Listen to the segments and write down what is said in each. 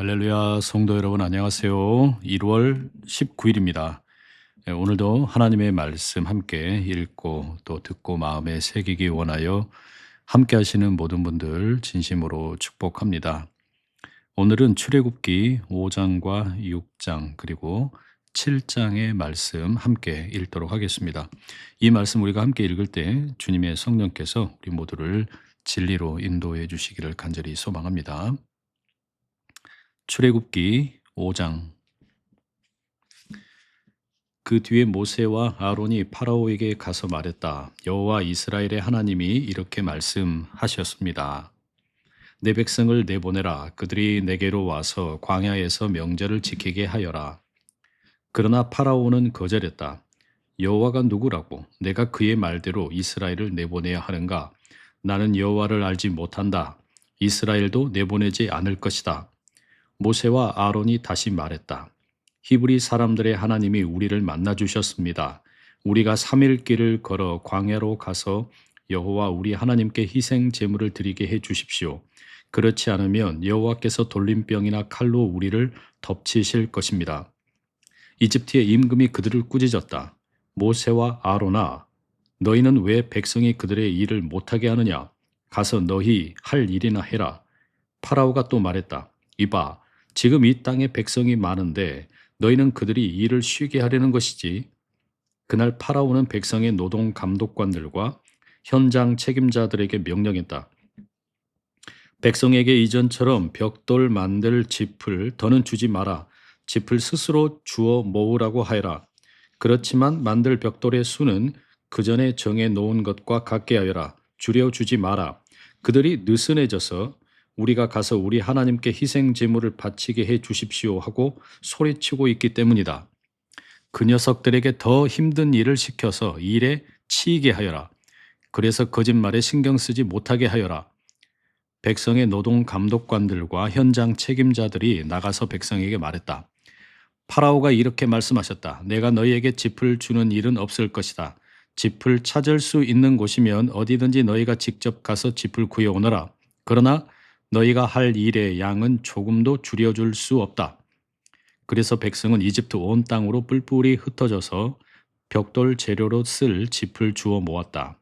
할렐루야, 성도 여러분 안녕하세요. 1월 19일입니다. 오늘도 하나님의 말씀 함께 읽고 또 듣고 마음에 새기기 원하여 함께 하시는 모든 분들 진심으로 축복합니다. 오늘은 출애굽기 5장과 6장 그리고 7장의 말씀 함께 읽도록 하겠습니다. 이 말씀 우리가 함께 읽을 때 주님의 성령께서 우리 모두를 진리로 인도해 주시기를 간절히 소망합니다. 출애굽기 5장. 그 뒤에 모세와 아론이 파라오에게 가서 말했다. 여호와 이스라엘의 하나님이 이렇게 말씀하셨습니다. 내 백성을 내보내라. 그들이 내게로 와서 광야에서 명절을 지키게 하여라. 그러나 파라오는 거절했다. 여호와가 누구라고 내가 그의 말대로 이스라엘을 내보내야 하는가? 나는 여호와를 알지 못한다. 이스라엘도 내보내지 않을 것이다. 모세와 아론이 다시 말했다. 히브리 사람들의 하나님이 우리를 만나 주셨습니다. 우리가 3일 길을 걸어 광야로 가서 여호와 우리 하나님께 희생 제물을 드리게 해 주십시오. 그렇지 않으면 여호와께서 돌림병이나 칼로 우리를 덮치실 것입니다. 이집트의 임금이 그들을 꾸짖었다. 모세와 아론아, 너희는 왜 백성이 그들의 일을 못하게 하느냐? 가서 너희 할 일이나 해라. 파라오가 또 말했다. 이봐, 지금 이 땅에 백성이 많은데 너희는 그들이 일을 쉬게 하려는 것이지. 그날 파라오는 백성의 노동 감독관들과 현장 책임자들에게 명령했다. 백성에게 이전처럼 벽돌 만들 짚을 더는 주지 마라. 짚을 스스로 주워 모으라고 하여라. 그렇지만 만들 벽돌의 수는 그 전에 정해 놓은 것과 같게 하여라. 줄여주지 마라. 그들이 느슨해져서 우리가 가서 우리 하나님께 희생 제물을 바치게 해 주십시오 하고 소리치고 있기 때문이다. 그 녀석들에게 더 힘든 일을 시켜서 일에 치이게 하여라. 그래서 거짓말에 신경 쓰지 못하게 하여라. 백성의 노동 감독관들과 현장 책임자들이 나가서 백성에게 말했다. 파라오가 이렇게 말씀하셨다. 내가 너희에게 짚을 주는 일은 없을 것이다. 짚을 찾을 수 있는 곳이면 어디든지 너희가 직접 가서 짚을 구해오너라. 그러나 너희가 할 일의 양은 조금도 줄여줄 수 없다. 그래서 백성은 이집트 온 땅으로 뿔뿔이 흩어져서 벽돌 재료로 쓸 짚을 주워 모았다.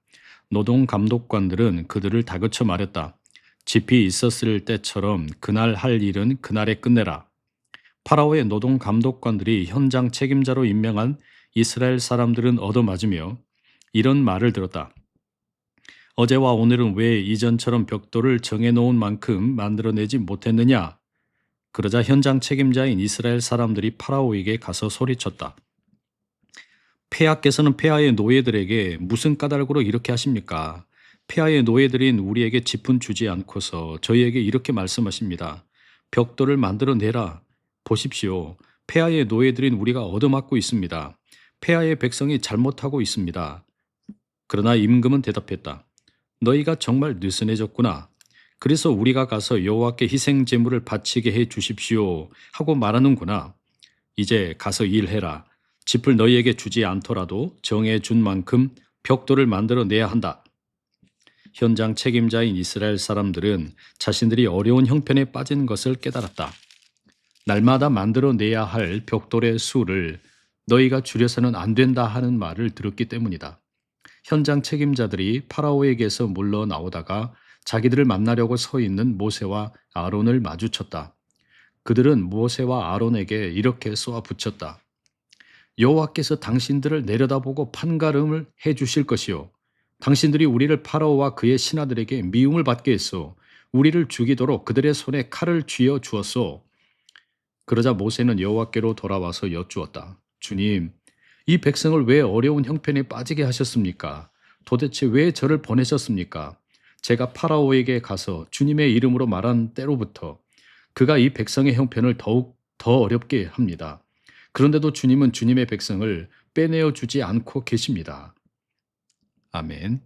노동 감독관들은 그들을 다그쳐 말했다. 짚이 있었을 때처럼 그날 할 일은 그날에 끝내라. 파라오의 노동 감독관들이 현장 책임자로 임명한 이스라엘 사람들은 얻어맞으며 이런 말을 들었다. 어제와 오늘은 왜 이전처럼 벽돌을 정해놓은 만큼 만들어내지 못했느냐? 그러자 현장 책임자인 이스라엘 사람들이 파라오에게 가서 소리쳤다. 폐하께서는 폐하의 노예들에게 무슨 까닭으로 이렇게 하십니까? 폐하의 노예들인 우리에게 짚은 주지 않고서 저희에게 이렇게 말씀하십니다. 벽돌을 만들어내라. 보십시오. 폐하의 노예들인 우리가 얻어맞고 있습니다. 폐하의 백성이 잘못하고 있습니다. 그러나 임금은 대답했다. 너희가 정말 느슨해졌구나. 그래서 우리가 가서 여호와께 희생 제물을 바치게 해 주십시오 하고 말하는구나. 이제 가서 일해라. 짚을 너희에게 주지 않더라도 정해 준 만큼 벽돌을 만들어내야 한다. 현장 책임자인 이스라엘 사람들은 자신들이 어려운 형편에 빠진 것을 깨달았다. 날마다 만들어내야 할 벽돌의 수를 너희가 줄여서는 안 된다 하는 말을 들었기 때문이다. 현장 책임자들이 파라오에게서 물러나오다가 자기들을 만나려고 서 있는 모세와 아론을 마주쳤다. 그들은 모세와 아론에게 이렇게 쏘아붙였다. 여호와께서 당신들을 내려다보고 판가름을 해주실 것이요. 당신들이 우리를 파라오와 그의 신하들에게 미움을 받게 했소. 우리를 죽이도록 그들의 손에 칼을 쥐어 주었소. 그러자 모세는 여호와께로 돌아와서 여쭈었다. 주님, 이 백성을 왜 어려운 형편에 빠지게 하셨습니까? 도대체 왜 저를 보내셨습니까? 제가 파라오에게 가서 주님의 이름으로 말한 때로부터 그가 이 백성의 형편을 더욱 더 어렵게 합니다. 그런데도 주님은 주님의 백성을 빼내어 주지 않고 계십니다. 아멘.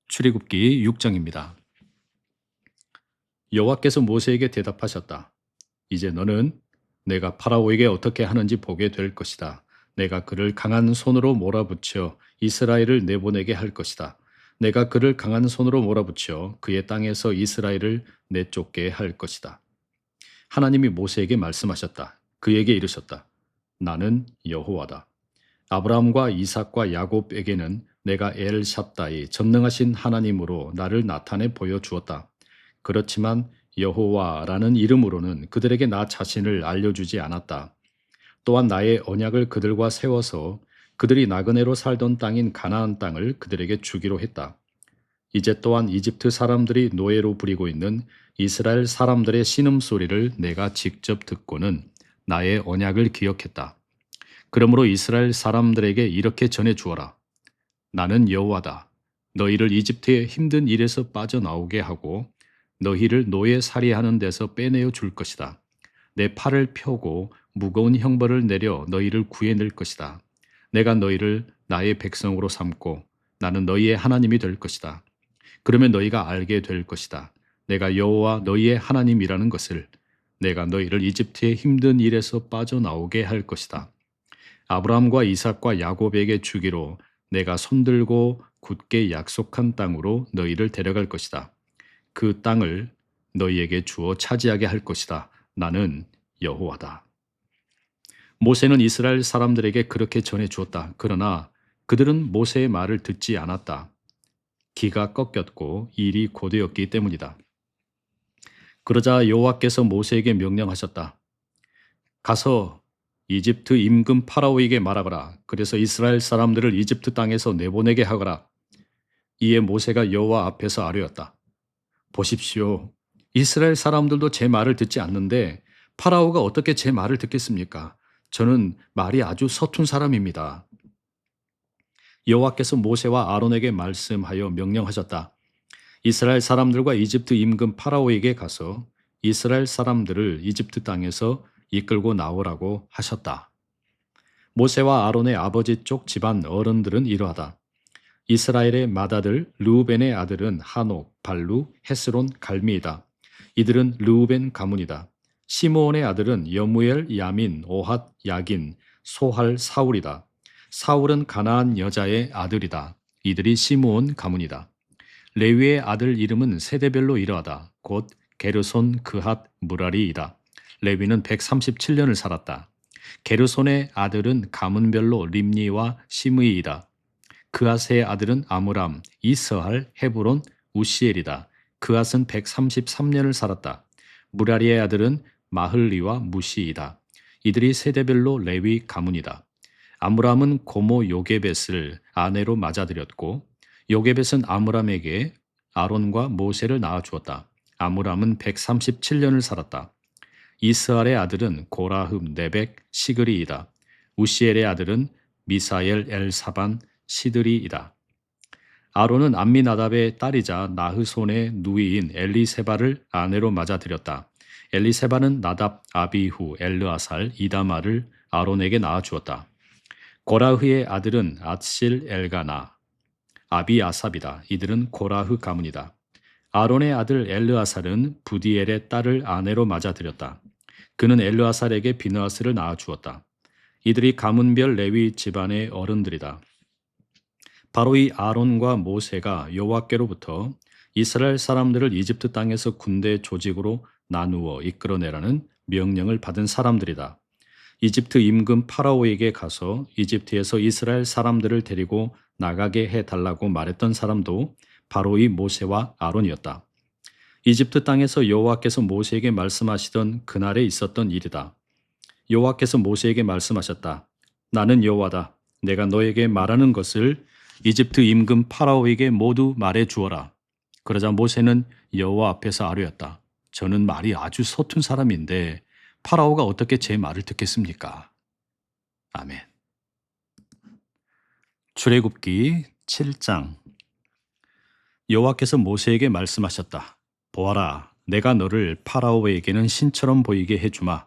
출애굽기 6장입니다. 여호와께서 모세에게 대답하셨다. 이제 너는 내가 파라오에게 어떻게 하는지 보게 될 것이다. 내가 그를 강한 손으로 몰아붙여 이스라엘을 내보내게 할 것이다. 내가 그를 강한 손으로 몰아붙여 그의 땅에서 이스라엘을 내쫓게 할 것이다. 하나님이 모세에게 말씀하셨다. 그에게 이르셨다. 나는 여호와다. 아브라함과 이삭과 야곱에게는 내가 엘샷다이 전능하신 하나님으로 나를 나타내 보여주었다. 그렇지만 여호와라는 이름으로는 그들에게 나 자신을 알려주지 않았다. 또한 나의 언약을 그들과 세워서 그들이 나그네로 살던 땅인 가나안 땅을 그들에게 주기로 했다. 이제 또한 이집트 사람들이 노예로 부리고 있는 이스라엘 사람들의 신음소리를 내가 직접 듣고는 나의 언약을 기억했다. 그러므로 이스라엘 사람들에게 이렇게 전해 주어라. 나는 여호와다. 너희를 이집트의 힘든 일에서 빠져나오게 하고 너희를 노예 살이하는 데서 빼내어 줄 것이다. 내 팔을 펴고 무거운 형벌을 내려 너희를 구해낼 것이다. 내가 너희를 나의 백성으로 삼고 나는 너희의 하나님이 될 것이다. 그러면 너희가 알게 될 것이다. 내가 여호와 너희의 하나님이라는 것을. 내가 너희를 이집트의 힘든 일에서 빠져나오게 할 것이다. 아브라함과 이삭과 야곱에게 주기로 내가 손들고 굳게 약속한 땅으로 너희를 데려갈 것이다. 그 땅을 너희에게 주어 차지하게 할 것이다. 나는 여호와다. 모세는 이스라엘 사람들에게 그렇게 전해 주었다. 그러나 그들은 모세의 말을 듣지 않았다. 기가 꺾였고 일이 고되었기 때문이다. 그러자 여호와께서 모세에게 명령하셨다. 가서 이집트 임금 파라오에게 말하거라. 그래서 이스라엘 사람들을 이집트 땅에서 내보내게 하거라. 이에 모세가 여호와 앞에서 아뢰었다. 보십시오. 이스라엘 사람들도 제 말을 듣지 않는데 파라오가 어떻게 제 말을 듣겠습니까? 저는 말이 아주 서툰 사람입니다. 여호와께서 모세와 아론에게 말씀하여 명령하셨다. 이스라엘 사람들과 이집트 임금 파라오에게 가서 이스라엘 사람들을 이집트 땅에서 이끌고 나오라고 하셨다. 모세와 아론의 아버지 쪽 집안 어른들은 이러하다. 이스라엘의 맏아들 르우벤의 아들은 하녹, 발루, 헤스론, 갈미이다. 이들은 르우벤 가문이다. 시므온의 아들은 여무엘, 야민, 오핫, 야긴, 소할, 사울이다. 사울은 가나안 여자의 아들이다. 이들이 시므온 가문이다. 레위의 아들 이름은 세대별로 이러하다. 곧 게르손, 그핫, 무라리이다. 레위는 137년을 살았다. 게르손의 아들은 가문별로 림니와 시므이이다. 그핫의 아들은 아므람, 이스할, 헤브론, 우시엘이다. 그핫은 133년을 살았다. 무라리의 아들은 마흘리와 무시이다. 이들이 세대별로 레위 가문이다. 아므람은 고모 요게벳을 아내로 맞아들였고 요게벳은 아므람에게 아론과 모세를 낳아주었다. 아므람은 137년을 살았다. 이스할의 아들은 고라흠, 네벡, 시그리이다. 우시엘의 아들은 미사엘, 엘사반, 시드리이다. 아론은 암미나답의 딸이자 나흐손의 누이인 엘리세바를 아내로 맞아들였다. 엘리세바는 나답, 아비후, 엘르아살, 이다마를 아론에게 낳아주었다. 고라흐의 아들은 앗실, 엘가나, 아비아삽이다. 이들은 고라흐 가문이다. 아론의 아들 엘르아살은 부디엘의 딸을 아내로 맞아들였다. 그는 엘르아살에게 비느하스를 낳아주었다. 이들이 가문별 레위 집안의 어른들이다. 바로 이 아론과 모세가 여호와께로부터 이스라엘 사람들을 이집트 땅에서 군대 조직으로 나누어 이끌어내라는 명령을 받은 사람들이다. 이집트 임금 파라오에게 가서 이집트에서 이스라엘 사람들을 데리고 나가게 해달라고 말했던 사람도 바로 이 모세와 아론이었다. 이집트 땅에서 여호와께서 모세에게 말씀하시던 그날에 있었던 일이다. 여호와께서 모세에게 말씀하셨다. 나는 여호와다. 내가 너에게 말하는 것을 이집트 임금 파라오에게 모두 말해 주어라. 그러자 모세는 여호와 앞에서 아뢰었다. 저는 말이 아주 서툰 사람인데 파라오가 어떻게 제 말을 듣겠습니까? 아멘. 출애굽기 7장. 여호와께서 모세에게 말씀하셨다. 보아라, 내가 너를 파라오에게는 신처럼 보이게 해주마.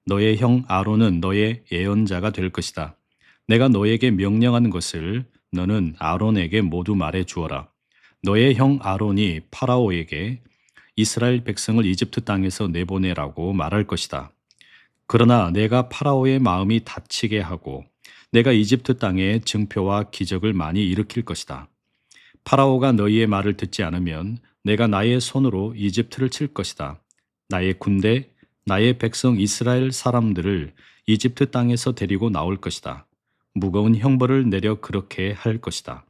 너의 형 아론은 너의 예언자가 될 것이다. 내가 너에게 명령한 것을 너는 아론에게 모두 말해 주어라. 너의 형 아론이 파라오에게 이스라엘 백성을 이집트 땅에서 내보내라고 말할 것이다. 그러나 내가 파라오의 마음이 다치게 하고 내가 이집트 땅에 증표와 기적을 많이 일으킬 것이다. 파라오가 너희의 말을 듣지 않으면 내가 나의 손으로 이집트를 칠 것이다. 나의 군대, 나의 백성 이스라엘 사람들을 이집트 땅에서 데리고 나올 것이다. 무거운 형벌을 내려 그렇게 할 것이다.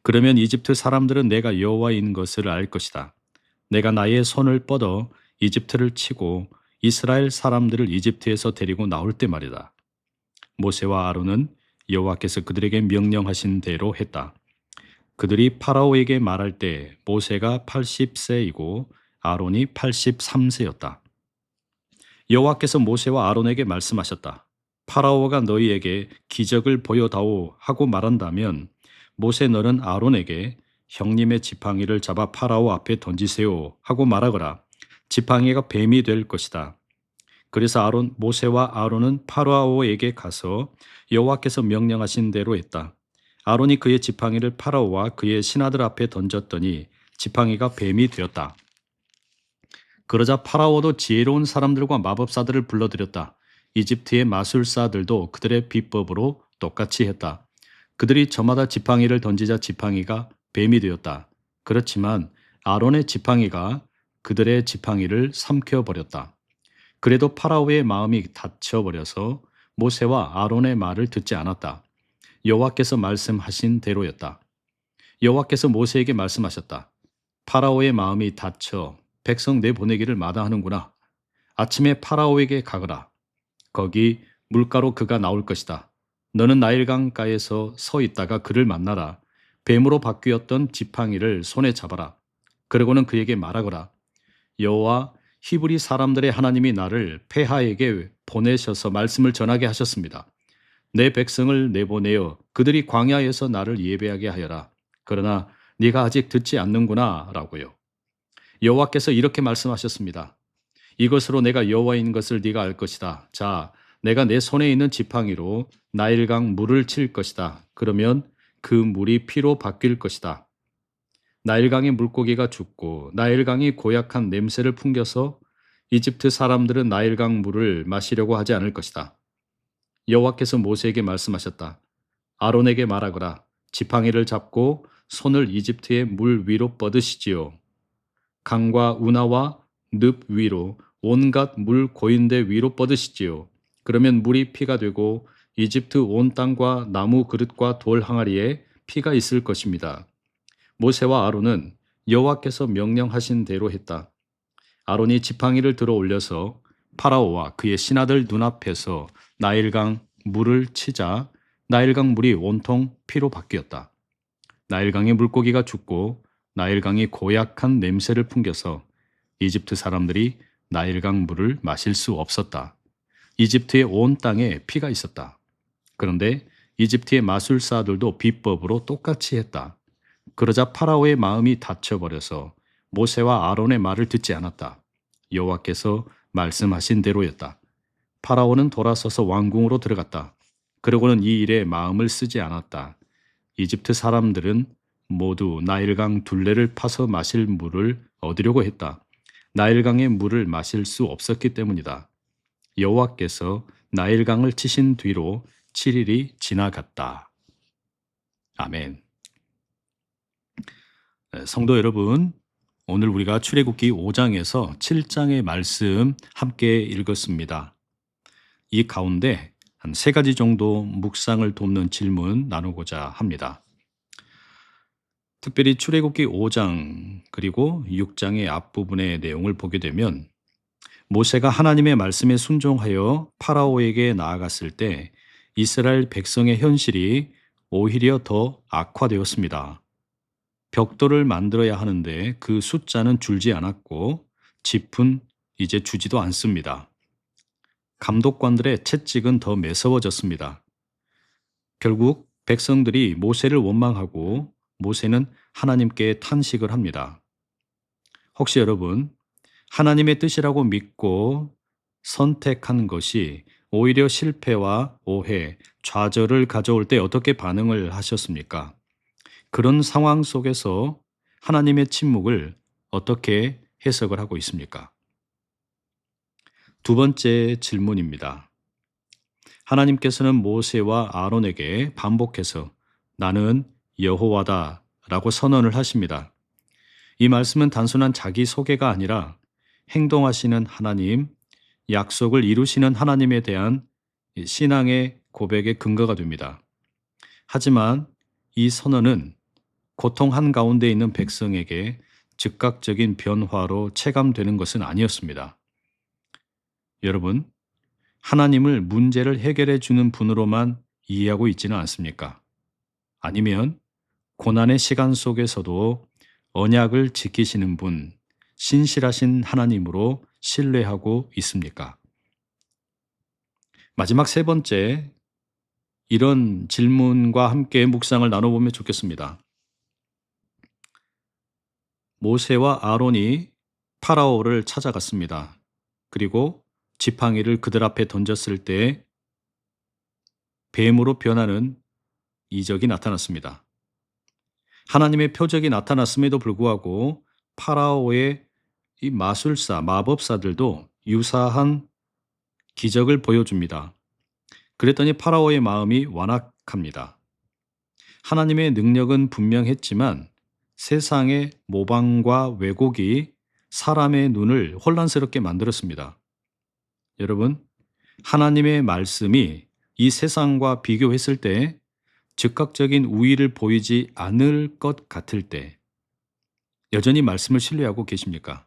그러면 이집트 사람들은 내가 여호와인 것을 알 것이다. 내가 나의 손을 뻗어 이집트를 치고 이스라엘 사람들을 이집트에서 데리고 나올 때 말이다. 모세와 아론은 여호와께서 그들에게 명령하신 대로 했다. 그들이 파라오에게 말할 때 모세가 80세이고 아론이 83세였다. 여호와께서 모세와 아론에게 말씀하셨다. 파라오가 너희에게 기적을 보여다오 하고 말한다면 모세 너는 아론에게 형님의 지팡이를 잡아 파라오 앞에 던지세요 하고 말하거라. 지팡이가 뱀이 될 것이다. 그래서 모세와 아론은 파라오에게 가서 여호와께서 명령하신 대로 했다. 아론이 그의 지팡이를 파라오와 그의 신하들 앞에 던졌더니 지팡이가 뱀이 되었다. 그러자 파라오도 지혜로운 사람들과 마법사들을 불러들였다. 이집트의 마술사들도 그들의 비법으로 똑같이 했다. 그들이 저마다 지팡이를 던지자 지팡이가 뱀이 되었다. 그렇지만 아론의 지팡이가 그들의 지팡이를 삼켜버렸다. 그래도 파라오의 마음이 닫혀버려서 모세와 아론의 말을 듣지 않았다. 여호와께서 말씀하신 대로였다. 여호와께서 모세에게 말씀하셨다. 파라오의 마음이 닫혀 백성 내보내기를 마다하는구나. 아침에 파라오에게 가거라. 거기 물가로 그가 나올 것이다. 너는 나일강가에서 서 있다가 그를 만나라. 뱀으로 바뀌었던 지팡이를 손에 잡아라. 그러고는 그에게 말하거라. 여호와 히브리 사람들의 하나님이 나를 폐하에게 보내셔서 말씀을 전하게 하셨습니다. 내 백성을 내보내어 그들이 광야에서 나를 예배하게 하여라. 그러나 네가 아직 듣지 않는구나 라고요. 여호와께서 이렇게 말씀하셨습니다. 이것으로 내가 여호와인 것을 네가 알 것이다. 자, 내가 내 손에 있는 지팡이로 나일강 물을 칠 것이다. 그러면 그 물이 피로 바뀔 것이다. 나일강의 물고기가 죽고 나일강이 고약한 냄새를 풍겨서 이집트 사람들은 나일강 물을 마시려고 하지 않을 것이다. 여호와께서 모세에게 말씀하셨다. 아론에게 말하거라. 지팡이를 잡고 손을 이집트의 물 위로 뻗으시지요. 강과 운하와 늪 위로 온갖 물 고인대 위로 뻗으시지요. 그러면 물이 피가 되고 이집트 온 땅과 나무 그릇과 돌 항아리에 피가 있을 것입니다. 모세와 아론은 여호와께서 명령하신 대로 했다. 아론이 지팡이를 들어 올려서 파라오와 그의 신하들 눈앞에서 나일강 물을 치자 나일강 물이 온통 피로 바뀌었다. 나일강의 물고기가 죽고 나일강이 고약한 냄새를 풍겨서 이집트 사람들이 나일강 물을 마실 수 없었다. 이집트의 온 땅에 피가 있었다. 그런데 이집트의 마술사들도 비법으로 똑같이 했다. 그러자 파라오의 마음이 닫혀버려서 모세와 아론의 말을 듣지 않았다. 여호와께서 말씀하신 대로였다. 파라오는 돌아서서 왕궁으로 들어갔다. 그러고는 이 일에 마음을 쓰지 않았다. 이집트 사람들은 모두 나일강 둘레를 파서 마실 물을 얻으려고 했다. 나일강의 물을 마실 수 없었기 때문이다. 여호와께서 나일강을 치신 뒤로 7일이 지나갔다. 아멘. 성도 여러분, 오늘 우리가 출애굽기 5장에서 7장의 말씀 함께 읽었습니다. 이 가운데 한 3가지 정도 묵상을 돕는 질문 나누고자 합니다. 특별히 출애굽기 5장 그리고 6장의 앞부분의 내용을 보게 되면 모세가 하나님의 말씀에 순종하여 파라오에게 나아갔을 때 이스라엘 백성의 현실이 오히려 더 악화되었습니다. 벽돌을 만들어야 하는데 그 숫자는 줄지 않았고 짚은 이제 주지도 않습니다. 감독관들의 채찍은 더 매서워졌습니다. 결국 백성들이 모세를 원망하고 모세는 하나님께 탄식을 합니다. 혹시 여러분, 하나님의 뜻이라고 믿고 선택한 것이 오히려 실패와 오해, 좌절을 가져올 때 어떻게 반응을 하셨습니까? 그런 상황 속에서 하나님의 침묵을 어떻게 해석을 하고 있습니까? 2번째 질문입니다. 하나님께서는 모세와 아론에게 반복해서 나는 여호와다 라고 선언을 하십니다. 이 말씀은 단순한 자기 소개가 아니라 행동하시는 하나님, 약속을 이루시는 하나님에 대한 신앙의 고백의 근거가 됩니다. 하지만 이 선언은 고통 한가운데 있는 백성에게 즉각적인 변화로 체감되는 것은 아니었습니다. 여러분, 하나님을 문제를 해결해 주는 분으로만 이해하고 있지는 않습니까? 아니면 고난의 시간 속에서도 언약을 지키시는 분, 신실하신 하나님으로 신뢰하고 있습니까? 마지막 세 번째, 이런 질문과 함께 묵상을 나눠보면 좋겠습니다. 모세와 아론이 파라오를 찾아갔습니다. 그리고 지팡이를 그들 앞에 던졌을 때 뱀으로 변하는 이적이 나타났습니다. 하나님의 표적이 나타났음에도 불구하고 파라오의 이 마술사, 마법사들도 유사한 기적을 보여줍니다. 그랬더니 파라오의 마음이 완악합니다. 하나님의 능력은 분명했지만 세상의 모방과 왜곡이 사람의 눈을 혼란스럽게 만들었습니다. 여러분, 하나님의 말씀이 이 세상과 비교했을 때 즉각적인 우위를 보이지 않을 것 같을 때 여전히 말씀을 신뢰하고 계십니까?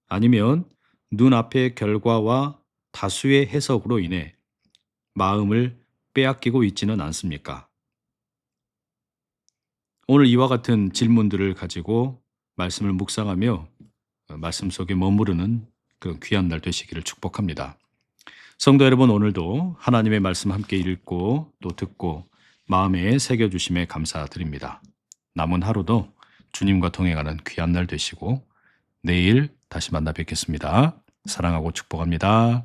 아니면 눈앞의 결과와 다수의 해석으로 인해 마음을 빼앗기고 있지는 않습니까? 오늘 이와 같은 질문들을 가지고 말씀을 묵상하며 말씀 속에 머무르는 그런 귀한 날 되시기를 축복합니다. 성도 여러분, 오늘도 하나님의 말씀 함께 읽고 또 듣고 마음에 새겨주심에 감사드립니다. 남은 하루도 주님과 동행하는 귀한 날 되시고 내일 다시 만나 뵙겠습니다. 사랑하고 축복합니다.